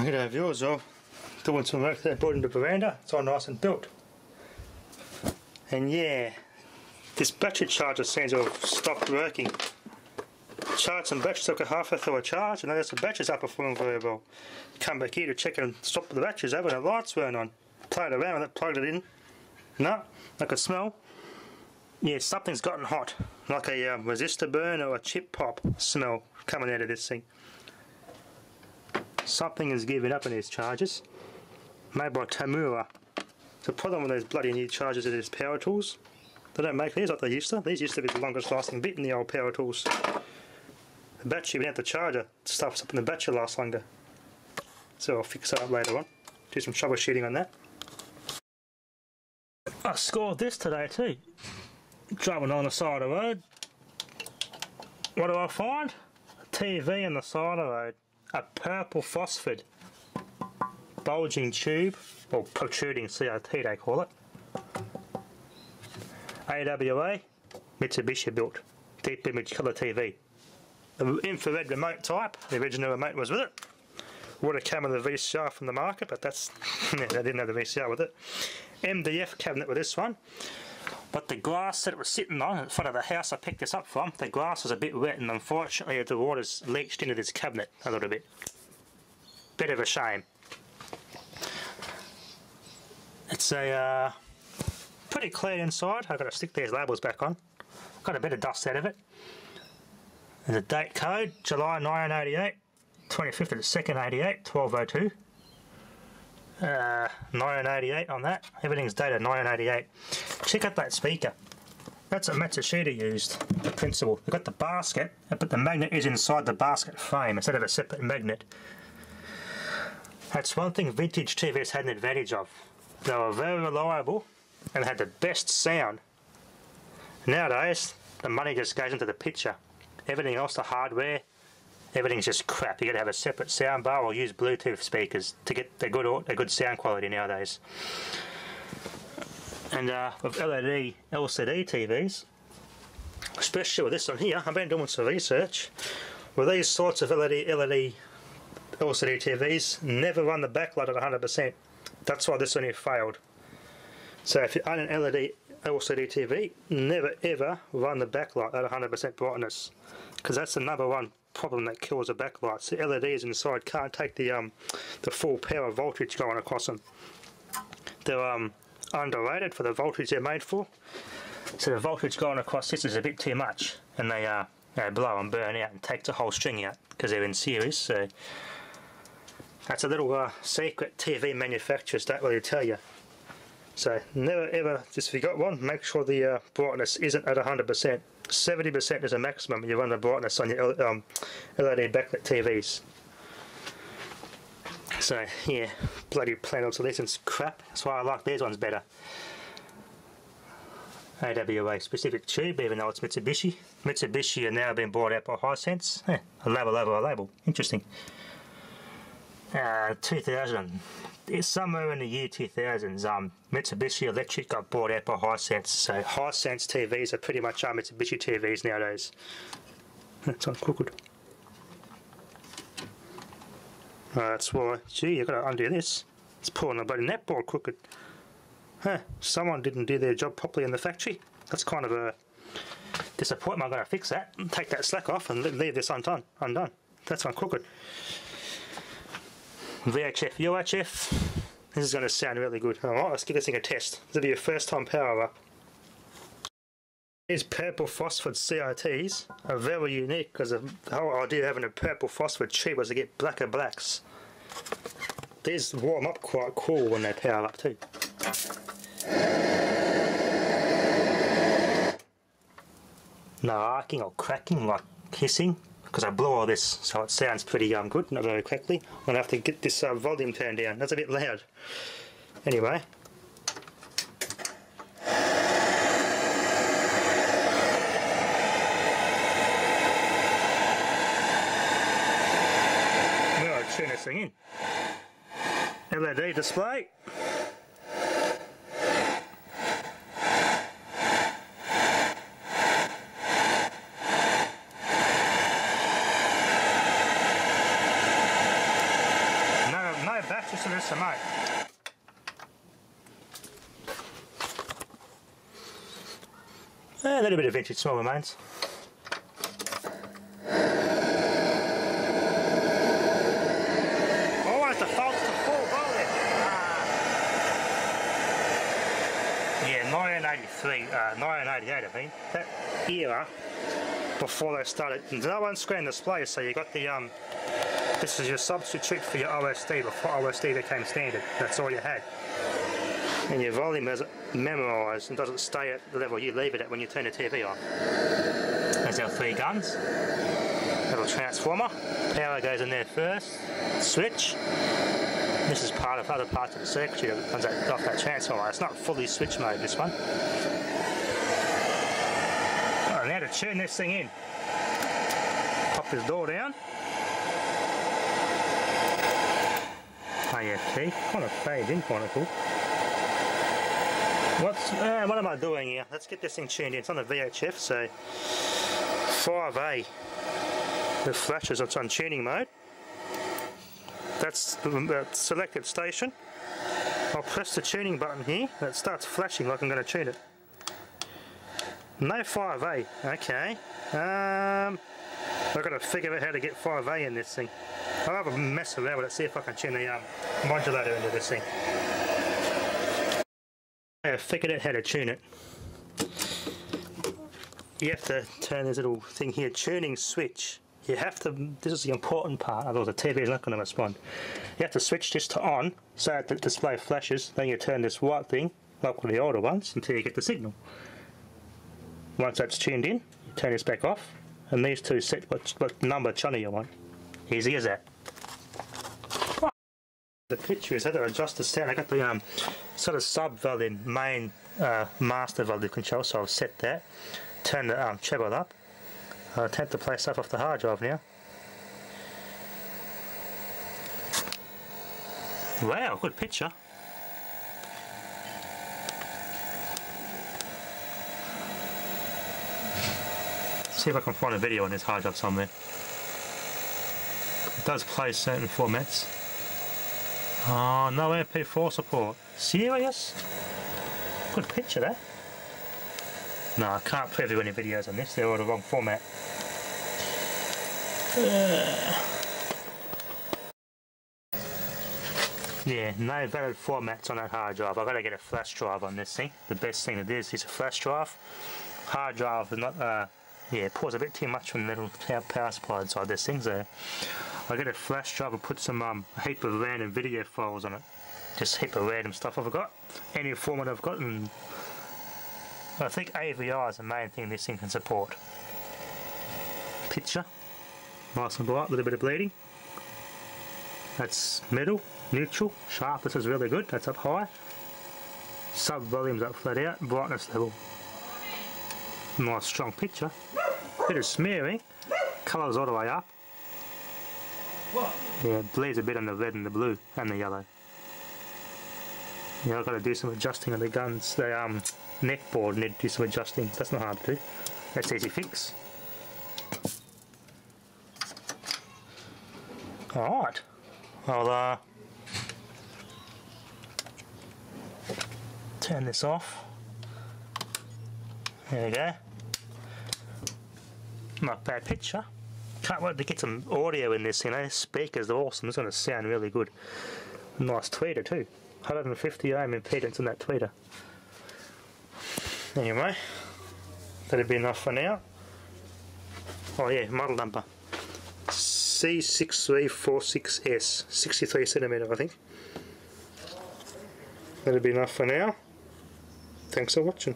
G'day viewers, I'm doing some work there, building the veranda. It's all nice and built. And yeah, this battery charger seems to have stopped working. Charged some batteries, took a half through a charge, and noticed the batteries aren't performing very well. Come back here to check and stop the batteries over, and the lights weren't on. Played around with it, plugged it in. No, I could smell. Yeah, something's gotten hot. Like a resistor burn or a chip pop smell coming out of this thing. Something is giving up in these chargers. Made by Tamura. The problem with those bloody new chargers are these power tools. They don't make these like they used to. These used to be the longest lasting bit in the old power tools. The battery without the charger, stuff's up in the battery lasts longer. So I'll fix that up later on. Do some troubleshooting on that. I scored this today too. Driving on the side of the road. What do I find? A TV on the side of the road. A purple phosphid. Bulging tube, or protruding CRT they call it. AWA Mitsubishi built. Deep image colour TV. The infrared remote type, the original remote was with it. Would have come with a VCR from the market, but that's they didn't have the VCR with it. MDF cabinet with this one. But the glass that it was sitting on in front of the house I picked this up from, the glass was a bit wet, and unfortunately the water's leached into this cabinet a little bit. Bit of a shame. It's a pretty clean inside. I've got to stick these labels back on. Got a bit of dust out of it. There's a date code, July 1988, 25th of the 2nd, 88, 1202. 1988 on that. Everything's dated 1988. Check out that speaker. That's what Mitsubishi used, the principle. They've got the basket, but the magnet is inside the basket frame instead of a separate magnet. That's one thing vintage TVs had an advantage of. They were very reliable and had the best sound. Nowadays, the money just goes into the picture. Everything else, the hardware, everything's just crap. You got to have a separate sound bar or use Bluetooth speakers to get the good sound quality nowadays. And with LED LCD TVs, especially with this one here, I've been doing some research. With these sorts of LED LCD TVs, never run the backlight at 100%. That's why this one here failed. So if you own an LED LCD TV, never ever run the backlight at 100% brightness, because that's the number one problem that kills the backlights. The LEDs inside can't take the full power voltage going across them. They're underrated for the voltage they're made for. So the voltage going across this is a bit too much, and they blow and burn out and take the whole string out because they're in series. So that's a little secret TV manufacturers don't really tell you. So never ever, just if you got one, make sure the brightness isn't at 100%. 70% is a maximum you run the brightness on your LED backlit TVs. So yeah, bloody plain obsolescence crap. That's why I like these ones better. AWA specific tube, even though it's Mitsubishi. Mitsubishi are now being bought out by Hisense. A label over a label. Interesting. 2000. Somewhere in the year 2000s, Mitsubishi Electric got bought out by Hisense. So Hisense TVs are pretty much Mitsubishi TVs nowadays. That's uncooked. That's why. Gee, you've got to undo this. It's pulling the bloody netboard crooked. Huh, someone didn't do their job properly in the factory. That's kind of a disappointment. I'm going to fix that. Take that slack off and leave this undone. That's uncooked. VHF, UHF. This is going to sound really good. Alright, let's give this thing a test. This will be your first time power up. These purple phosphid CRTs are very unique because the whole idea of having a purple phosphid tube was to get blacker blacks. These warm up quite cool when they power up too. No arcing or cracking like hissing, because I blew all this, so it sounds pretty good, not very crackly. I'm going to have to get this volume turned down, that's a bit loud. Anyway. I'm going to turn this thing in. LED display. just to this remote. A little bit of vintage small remains. Always defaults to full volume. Yeah, 1983, 1988 I think. That era, before they started, no one-screen display, so you got the this is your substitute for your OSD before OSD became standard. That's all you had. And your volume is memorised and doesn't stay at the level you leave it at when you turn the TV on. There's our 3 guns. Little transformer. Power goes in there first. Switch. This is part of other parts of the circuitry that runs off that transformer. It's not fully switch mode, this one. Oh, now to tune this thing in. Pop this door down. AFT. Kind of fades in, kind of cool. What am I doing here? Let's get this thing tuned in. It's on the VHF, so 5A. The flashes, it's on tuning mode. That's the selected station. I'll press the tuning button here, and it starts flashing like I'm going to tune it. No 5A. Okay. I've got to figure out how to get 5A in this thing. I'll have a mess around with it, see if I can tune the modulator into this thing. I figured out how to tune it. You have to turn this little thing here, tuning switch. You have to, this is the important part, otherwise the TV is not going to respond. You have to switch this to on, so that the display flashes, then you turn this white thing, like with the older ones, until you get the signal. Once that's tuned in, you turn this back off, and these two set what number channel you want. Easy as that. The picture is how to adjust the sound. I got the sort of sub volume, main master volume control, so I've set that. Turn the treble up. I'll attempt to play stuff off the hard drive now. Wow, good picture. See if I can find a video on this hard drive somewhere. It does play certain formats. Oh, no MP4 support. Serious? Good picture, that. No, I can't preview any videos on this. They're all the wrong format. Yeah, no valid formats on that hard drive. I've got to get a flash drive on this thing. The best thing to do is use a flash drive. Hard drive is not, yeah, it pours a bit too much from the little power supply inside this thing, so I'll get a flash drive and put some heap of random video files on it. Just a heap of random stuff I've got. Any format I've got, and I think AVI is the main thing this thing can support. Picture. Nice and bright, a little bit of bleeding. That's middle, neutral, sharpness is really good, that's up high. Sub volume's up flat out, brightness level. Nice strong picture. Bit of smearing, colours all the way up. Yeah, it bleeds a bit on the red and the blue and the yellow. Yeah, I've got to do some adjusting on the guns. The neck board need to do some adjusting. That's not hard to do. That's easy fix. Alright. I'll turn this off. There we go. Not bad picture. Can't wait to get some audio in this, you know. Speakers are awesome. It's going to sound really good. Nice tweeter too. 150 ohm impedance in that tweeter. Anyway, that'll be enough for now. Oh yeah, model number C6346S, 63cm I think. That'll be enough for now. Thanks for watching.